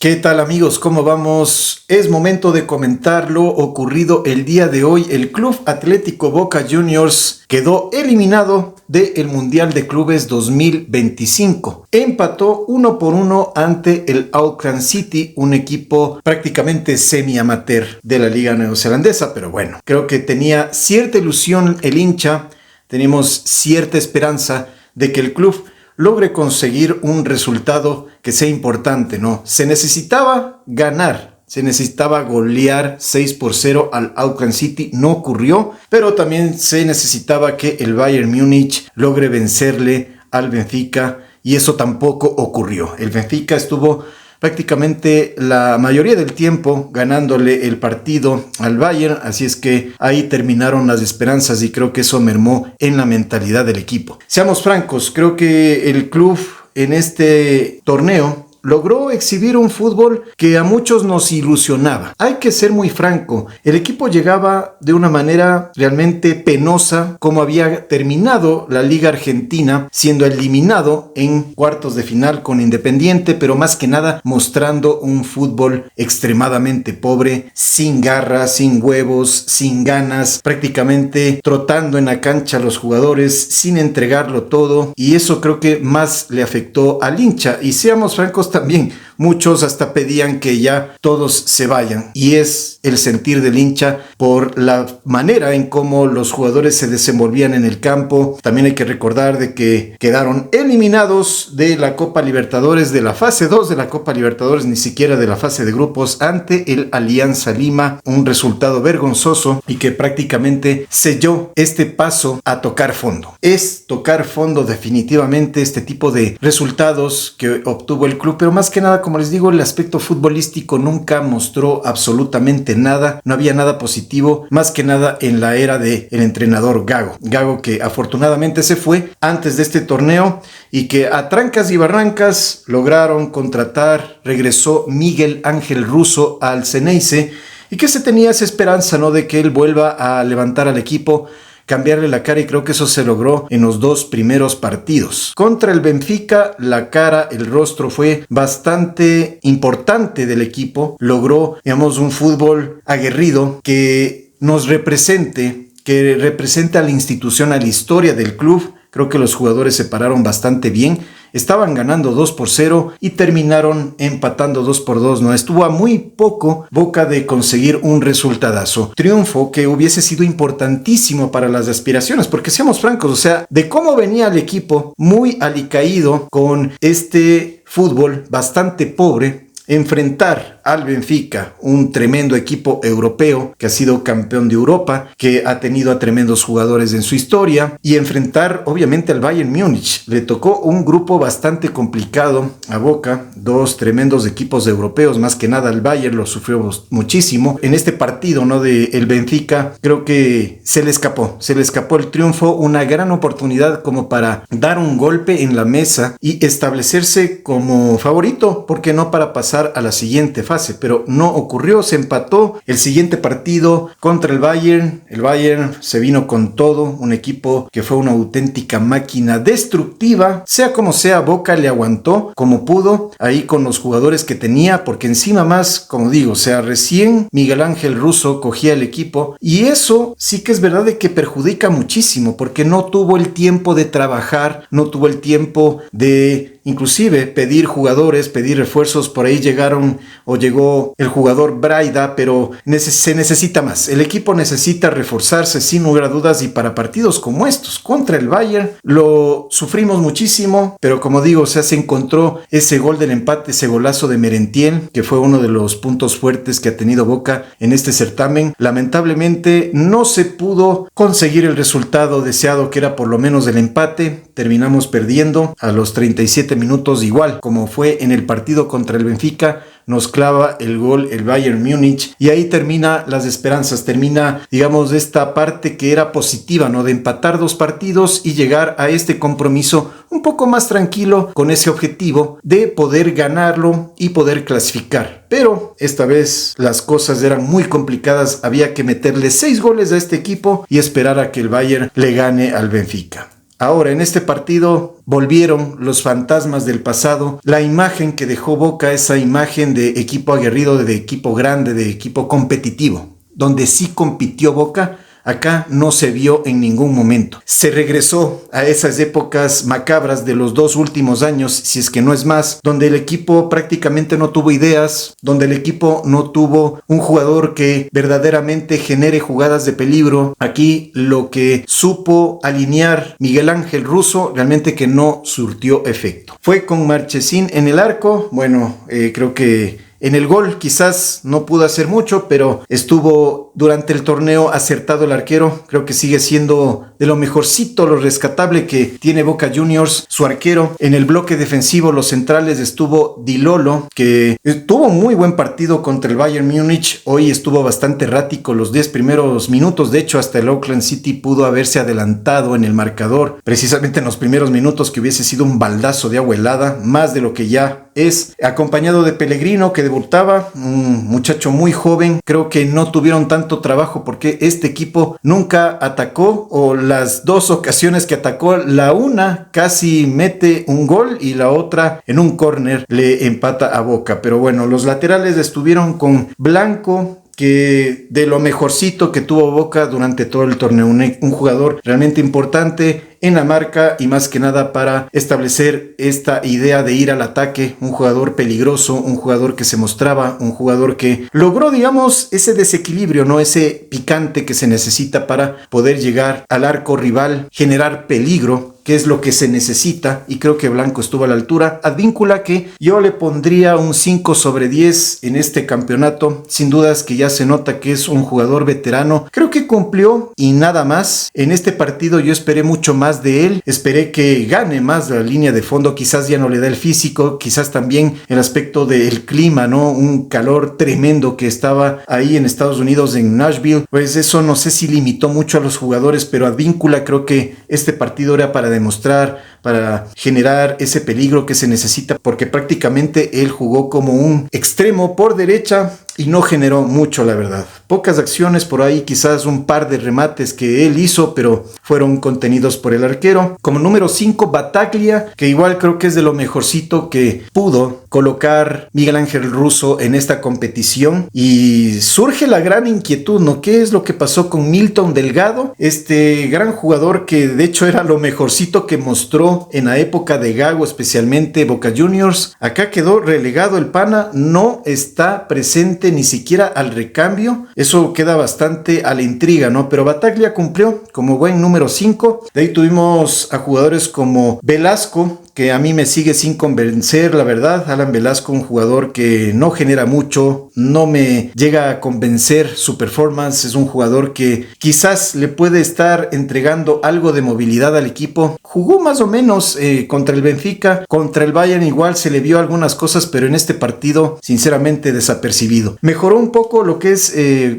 ¿Qué tal amigos? ¿Cómo vamos? Es momento de comentar lo ocurrido el día de hoy. El Club Atlético Boca Juniors quedó eliminado del Mundial de Clubes 2025. Empató 1-1 ante el Auckland City, un equipo prácticamente semi-amateur de la Liga Neozelandesa, pero bueno, creo que tenía cierta ilusión el hincha, tenemos cierta esperanza de que el club logre conseguir un resultado que sea importante, ¿no? Se necesitaba ganar, se necesitaba golear 6-0 al Auckland City, no ocurrió, pero también se necesitaba que el Bayern Múnich logre vencerle al Benfica y eso tampoco ocurrió. El Benfica estuvo prácticamente la mayoría del tiempo ganándole el partido al Bayern, así es que ahí terminaron las esperanzas y creo que eso mermó en la mentalidad del equipo. Seamos francos, creo que el club en este torneo logró exhibir un fútbol que a muchos nos ilusionaba. Hay que ser muy franco, el equipo llegaba de una manera realmente penosa, como había terminado la Liga Argentina, siendo eliminado en cuartos de final con Independiente, pero más que nada mostrando un fútbol extremadamente pobre, sin garra, sin huevos, sin ganas, prácticamente trotando en la cancha a los jugadores, sin entregarlo todo, y eso creo que más le afectó al hincha. Y seamos francos también, muchos hasta pedían que ya todos se vayan, y es el sentir del hincha por la manera en cómo los jugadores se desenvolvían en el campo. También hay que recordar de que quedaron eliminados de la Copa Libertadores, de la fase 2 de la Copa Libertadores, ni siquiera de la fase de grupos, ante el Alianza Lima, un resultado vergonzoso y que prácticamente selló este paso a tocar fondo. Es tocar fondo definitivamente este tipo de resultados que obtuvo el club, pero más que nada, como les digo, el aspecto futbolístico nunca mostró absolutamente nada, no había nada positivo, más que nada en la era del entrenador Gago, que afortunadamente se fue antes de este torneo y que a trancas y barrancas lograron contratar, regresó Miguel Ángel Russo al Xeneize, y que se tenía esa esperanza, ¿no?, de que él vuelva a levantar al equipo, cambiarle la cara, y creo que eso se logró en los dos primeros partidos. Contra el Benfica, la cara, el rostro fue bastante importante del equipo. Logró, digamos, un fútbol aguerrido que nos represente, que represente a la institución, a la historia del club. Creo que los jugadores se pararon bastante bien. Estaban ganando 2-0 y terminaron empatando 2-2, ¿no? Estuvo a muy poco Boca de conseguir un resultadazo. Triunfo que hubiese sido importantísimo para las aspiraciones, porque seamos francos, o sea, de cómo venía el equipo muy alicaído con este fútbol bastante pobre, enfrentar al Benfica, un tremendo equipo europeo que ha sido campeón de Europa, que ha tenido a tremendos jugadores en su historia, y enfrentar obviamente al Bayern Múnich. Le tocó un grupo bastante complicado a Boca, dos tremendos equipos europeos, más que nada el Bayern lo sufrió muchísimo. En este partido, ¿no?, de el Benfica, creo que se le escapó el triunfo, una gran oportunidad como para dar un golpe en la mesa y establecerse como favorito, porque no para pasar a la siguiente fase, pero no ocurrió. Se empató el siguiente partido contra el Bayern se vino con todo, un equipo que fue una auténtica máquina destructiva. Sea como sea, Boca le aguantó como pudo ahí con los jugadores que tenía, porque encima más, como digo, o sea, recién Miguel Ángel Russo cogía el equipo, y eso sí que es verdad de que perjudica muchísimo, porque no tuvo el tiempo de trabajar, no tuvo el tiempo de inclusive pedir jugadores, pedir refuerzos. Por ahí llegó el jugador Braida, pero se necesita más. El equipo necesita reforzarse sin lugar a dudas, y para partidos como estos contra el Bayern lo sufrimos muchísimo, pero como digo, o sea, se encontró ese gol del empate, ese golazo de Merentiel, que fue uno de los puntos fuertes que ha tenido Boca en este certamen. Lamentablemente no se pudo conseguir el resultado deseado, que era por lo menos el empate. Terminamos perdiendo a los 37 minutos, igual como fue en el partido contra el Benfica. Nos clava el gol el Bayern Múnich, y ahí termina las esperanzas, termina, digamos, esta parte que era positiva, ¿no?, de empatar dos partidos y llegar a este compromiso un poco más tranquilo, con ese objetivo de poder ganarlo y poder clasificar. Pero esta vez las cosas eran muy complicadas, había que meterle 6 goles a este equipo y esperar a que el Bayern le gane al Benfica. Ahora, en este partido volvieron los fantasmas del pasado, la imagen que dejó Boca, esa imagen de equipo aguerrido, de equipo grande, de equipo competitivo, donde sí compitió Boca. Acá no se vio en ningún momento. Se regresó a esas épocas macabras de los 2 últimos años, si es que no es más, donde el equipo prácticamente no tuvo ideas, donde el equipo no tuvo un jugador que verdaderamente genere jugadas de peligro. Aquí lo que supo alinear Miguel Ángel Russo realmente que no surtió efecto. Fue con Marchesín en el arco. Bueno, creo que en el gol quizás no pudo hacer mucho, pero estuvo durante el torneo acertado el arquero. Creo que sigue siendo de lo mejorcito, lo rescatable que tiene Boca Juniors, su arquero. En el bloque defensivo, los centrales, estuvo Di Lolo, que tuvo muy buen partido contra el Bayern Múnich. Hoy estuvo bastante errático los 10 primeros minutos. De hecho, hasta el Auckland City pudo haberse adelantado en el marcador, precisamente en los primeros minutos, que hubiese sido un baldazo de agua helada, más de lo que ya es. Acompañado de Pellegrino, que debutaba, un muchacho muy joven. Creo que no tuvieron tanto trabajo porque este equipo nunca atacó, o las 2 ocasiones que atacó, la una casi mete un gol y la otra en un córner le empata a Boca. Pero bueno, los laterales estuvieron con Blanco, que de lo mejorcito que tuvo Boca durante todo el torneo, un jugador realmente importante en la marca y más que nada para establecer esta idea de ir al ataque, un jugador peligroso, un jugador que se mostraba, un jugador que logró, digamos, ese desequilibrio, ¿no? Ese picante que se necesita para poder llegar al arco rival, generar peligro, que es lo que se necesita, y creo que Blanco estuvo a la altura. Advíncula, que yo le pondría un 5/10 en este campeonato. Sin dudas que ya se nota que es un jugador veterano. Creo que cumplió y nada más. En este partido yo esperé mucho más de él. Esperé que gane más la línea de fondo. Quizás ya no le da el físico, quizás también el aspecto del clima, ¿no? Un calor tremendo que estaba ahí en Estados Unidos, en Nashville. Pues eso no sé si limitó mucho a los jugadores, pero Advíncula creo que este partido era para demostrar, para generar ese peligro que se necesita, porque prácticamente él jugó como un extremo por derecha y no generó mucho, la verdad. Pocas acciones por ahí, quizás un par de remates que él hizo, pero fueron contenidos por el arquero. Como número 5, Battaglia, que igual creo que es de lo mejorcito que pudo colocar Miguel Ángel Russo en esta competición. Y surge la gran inquietud, ¿no? ¿Qué es lo que pasó con Milton Delgado? Este gran jugador que de hecho era lo mejorcito que mostró en la época de Gago, especialmente Boca Juniors. Acá quedó relegado el pana, no está presente ni siquiera al recambio. Eso queda bastante a la intriga, ¿no? Pero Battaglia cumplió como buen número 5. De ahí tuvimos a jugadores como Velasco, que a mí me sigue sin convencer, la verdad. Alan Velasco, un jugador que no genera mucho, no me llega a convencer su performance. Es un jugador que quizás le puede estar entregando algo de movilidad al equipo. Jugó más o menos contra el Benfica, contra el Bayern igual se le vio algunas cosas, pero en este partido sinceramente desapercibido. Mejoró un poco lo que es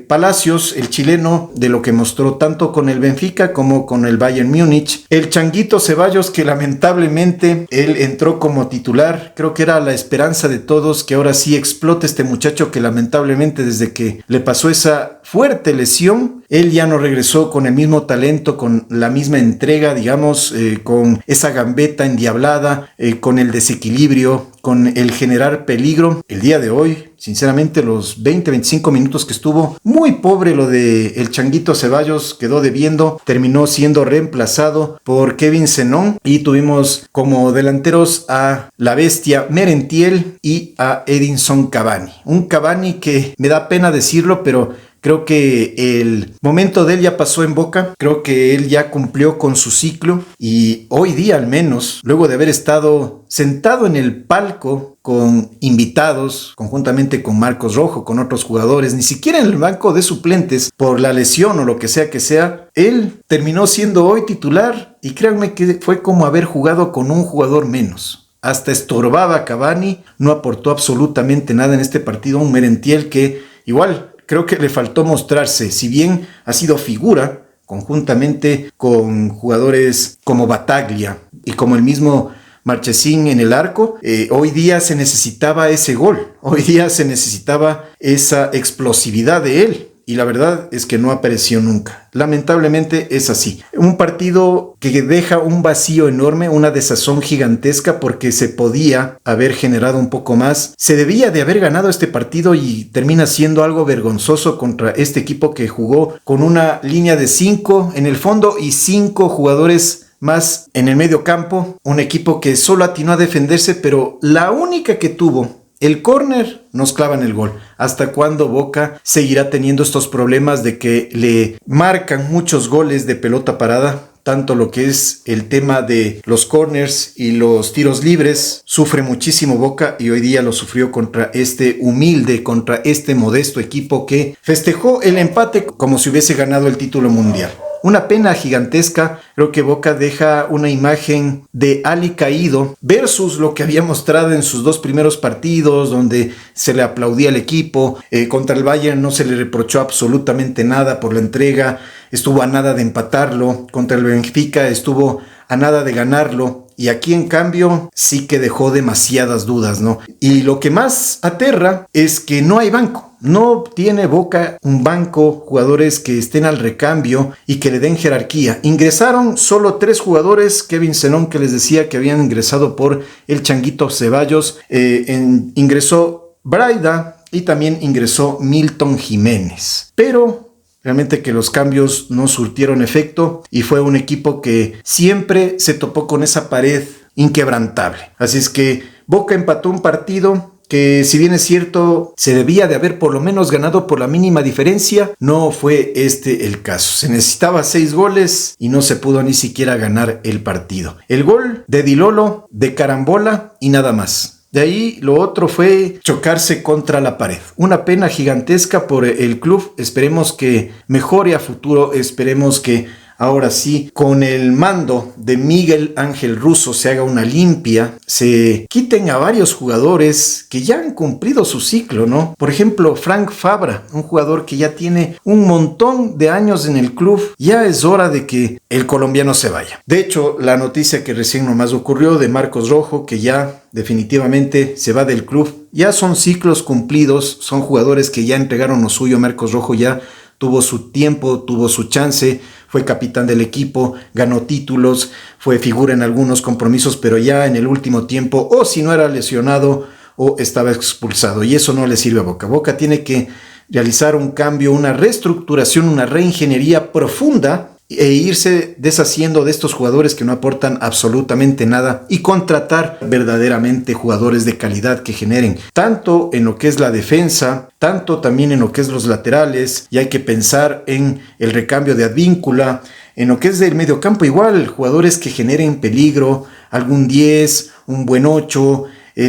Palacios, el chileno, de lo que mostró tanto con el Benfica como con el Bayern Múnich. El Changuito Ceballos, que lamentablemente él entró como titular. Creo que era la esperanza de todos que ahora sí explote este muchacho, que lamentablemente desde que le pasó esa fuerte lesión, él ya no regresó con el mismo talento, con la misma entrega, digamos, con esa gambeta endiablada, con el desequilibrio, con el generar peligro. El día de hoy, sinceramente, los 20-25 minutos que estuvo, muy pobre lo de el Changuito Ceballos, quedó debiendo, terminó siendo reemplazado por Kevin Zenón y tuvimos como delanteros a la bestia Merentiel y a Edinson Cavani. Un Cavani que me da pena decirlo, pero creo que el momento de él ya pasó en Boca. Creo que él ya cumplió con su ciclo y hoy día, al menos, luego de haber estado sentado en el palco con invitados, conjuntamente con Marcos Rojo, con otros jugadores, ni siquiera en el banco de suplentes por la lesión o lo que sea, él terminó siendo hoy titular y créanme que fue como haber jugado con un jugador menos. Hasta estorbaba a Cavani, no aportó absolutamente nada en este partido. Un Merentiel que igual creo que le faltó mostrarse, si bien ha sido figura conjuntamente con jugadores como Battaglia y como el mismo Marchesín en el arco. Hoy día se necesitaba ese gol, hoy día se necesitaba esa explosividad de él. y la verdad es que no apareció nunca. Lamentablemente es así. Un partido que deja un vacío enorme, una desazón gigantesca porque se podía haber generado un poco más. Se debía de haber ganado este partido y termina siendo algo vergonzoso contra este equipo que jugó con una línea de 5 en el fondo y 5 jugadores más en el medio campo. Un equipo que solo atinó a defenderse, pero la única que tuvo el córner nos clavan el gol. ¿Hasta cuándo Boca seguirá teniendo estos problemas de que le marcan muchos goles de pelota parada? Tanto lo que es el tema de los corners y los tiros libres, sufre muchísimo Boca y hoy día lo sufrió contra este humilde, contra este modesto equipo que festejó el empate como si hubiese ganado el título mundial. Una pena gigantesca. Creo que Boca deja una imagen de Ali caído versus lo que había mostrado en sus 2 primeros partidos, donde se le aplaudía al equipo. Contra el Bayern no se le reprochó absolutamente nada por la entrega, estuvo a nada de empatarlo. Contra el Benfica estuvo a nada de ganarlo. Y aquí, en cambio, sí que dejó demasiadas dudas, ¿no? Y lo que más aterra es que no hay banco. No tiene Boca un banco, jugadores que estén al recambio y que le den jerarquía. Ingresaron solo 3 jugadores, Kevin Zenón, que les decía que habían ingresado por el Changuito Ceballos, ingresó Braida y también ingresó Milton Jiménez. Pero realmente que los cambios no surtieron efecto y fue un equipo que siempre se topó con esa pared inquebrantable. Así es que Boca empató un partido que, si bien es cierto, se debía de haber por lo menos ganado por la mínima diferencia, no fue este el caso. Se necesitaba 6 goles y no se pudo ni siquiera ganar el partido. El gol de Di Lolo, de carambola y nada más. De ahí lo otro fue chocarse contra la pared. Una pena gigantesca por el club. Esperemos que mejore a futuro. Esperemos que ahora sí, con el mando de Miguel Ángel Russo, se haga una limpia, se quiten a varios jugadores que ya han cumplido su ciclo, ¿no? Por ejemplo, Frank Fabra, un jugador que ya tiene un montón de años en el club. Ya es hora de que el colombiano se vaya. De hecho, la noticia que recién nomás ocurrió de Marcos Rojo, que ya definitivamente se va del club, ya son ciclos cumplidos, son jugadores que ya entregaron lo suyo. Marcos Rojo ya tuvo su tiempo, tuvo su chance, fue capitán del equipo, ganó títulos, fue figura en algunos compromisos, pero ya en el último tiempo, o si no era lesionado o estaba expulsado, y eso no le sirve a Boca. Boca tiene que realizar un cambio, una reestructuración, una reingeniería profunda e irse deshaciendo de estos jugadores que no aportan absolutamente nada y contratar verdaderamente jugadores de calidad que generen tanto en lo que es la defensa, tanto también en lo que es los laterales, y hay que pensar en el recambio de Advíncula, en lo que es del mediocampo igual, jugadores que generen peligro, algún 10, un buen 8,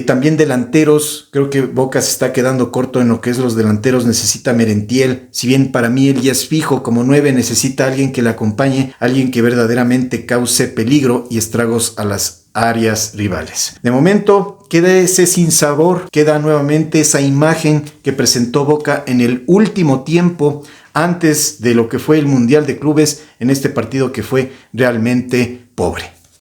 también delanteros. Creo que Boca se está quedando corto en lo que es los delanteros. Necesita Merentiel, si bien para mí él ya es fijo como 9, necesita alguien que le acompañe, alguien que verdaderamente cause peligro y estragos a las áreas rivales. De momento queda ese sinsabor, queda nuevamente esa imagen que presentó Boca en el último tiempo antes de lo que fue el Mundial de Clubes, en este partido que fue realmente pobre.